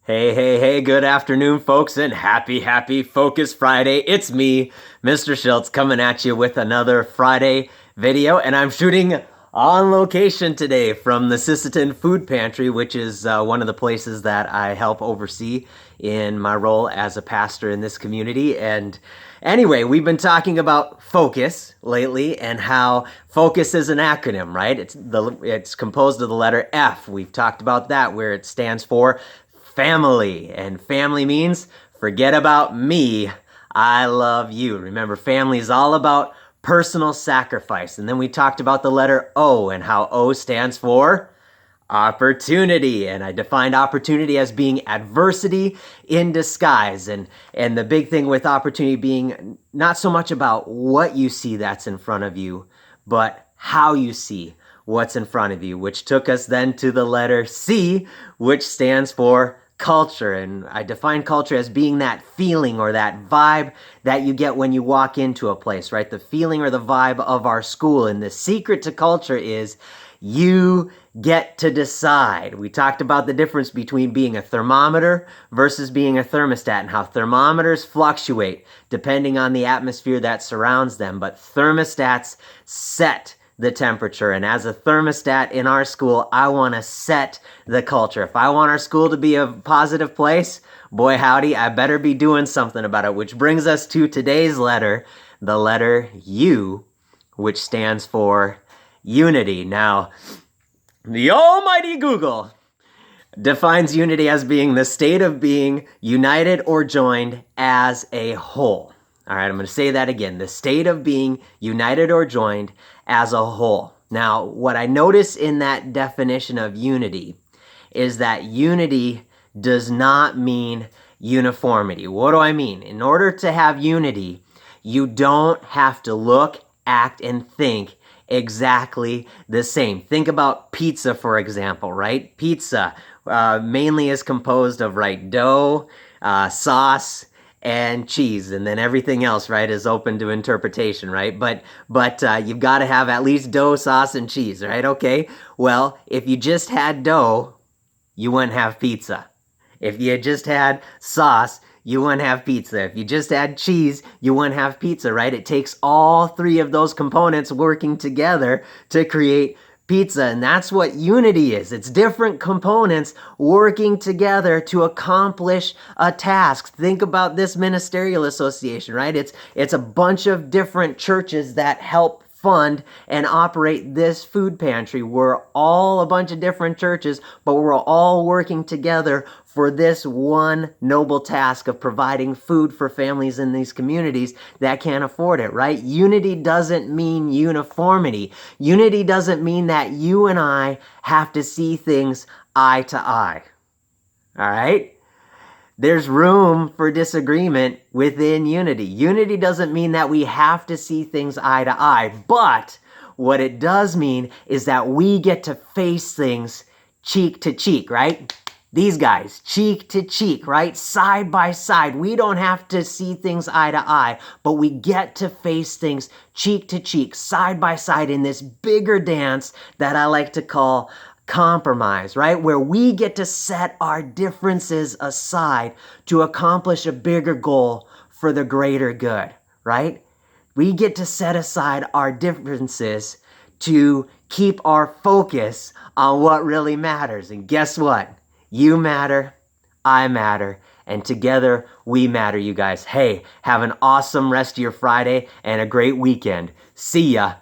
Hey, good afternoon, folks, and happy Focus Friday. It's me, Mr. Schultz, coming at you with another Friday video, and I'm shooting on location today from the Sisseton Food Pantry, which is one of the places that I help oversee in my role as a pastor in this community. And anyway, we've been talking about focus lately and how focus is an acronym, right? It's composed of the letter F. We've talked about that, where it stands for family, and family means forget about me, I love you. Remember, family is all about personal sacrifice. And then we talked about the letter O and how O stands for opportunity. And I defined opportunity as being adversity in disguise. And the big thing with opportunity being not so much about what you see that's in front of you, but how you see what's in front of you, which took us then to the letter C, which stands for culture. And I define culture as being that feeling or that vibe that you get when you walk into a place, right? The feeling or the vibe of our school. And the secret to culture is you get to decide. We talked about the difference between being a thermometer versus being a thermostat and how thermometers fluctuate depending on the atmosphere that surrounds them, but thermostats set the temperature. And as a thermostat in our school, I want to set the culture. If I want our school to be a positive place, boy howdy, I better be doing something about it, which brings us to today's letter, the letter U, which stands for unity. Now, the almighty Google defines unity as being the state of being united or joined as a whole. All right, I'm going to say that again. The state of being united or joined as a whole. Now, what I notice in that definition of unity is that unity does not mean uniformity. What do I mean? In order to have unity, you don't have to look, act, and think exactly the same. Think about pizza, for example, right? Pizza mainly is composed of, right, dough, sauce, and cheese, and then everything else, right, is open to interpretation, right? But you've got to have at least dough, sauce, and cheese, right? Okay, well, if you just had dough, you wouldn't have pizza. If you just had sauce, you wouldn't have pizza. If you just had cheese, you wouldn't have pizza, right? It takes all three of those components working together to create pizza, and that's what unity is. It's different components working together to accomplish a task. Think about this ministerial association, right? It's a bunch of different churches that help fund and operate this food pantry. We're all a bunch of different churches, but we're all working together for this one noble task of providing food for families in these communities that can't afford it, right? Unity doesn't mean uniformity. Unity doesn't mean that you and I have to see things eye to eye. All right? There's room for disagreement within unity. Unity doesn't mean that we have to see things eye to eye, but what it does mean is that we get to face things cheek to cheek, right? These guys, cheek to cheek, right? Side by side. We don't have to see things eye to eye, but we get to face things cheek to cheek, side by side in this bigger dance that I like to call compromise, right? Where we get to set our differences aside to accomplish a bigger goal for the greater good, right? We get to set aside our differences to keep our focus on what really matters. And guess what? You matter, I matter, and together we matter, you guys. Hey, have an awesome rest of your Friday and a great weekend. See ya.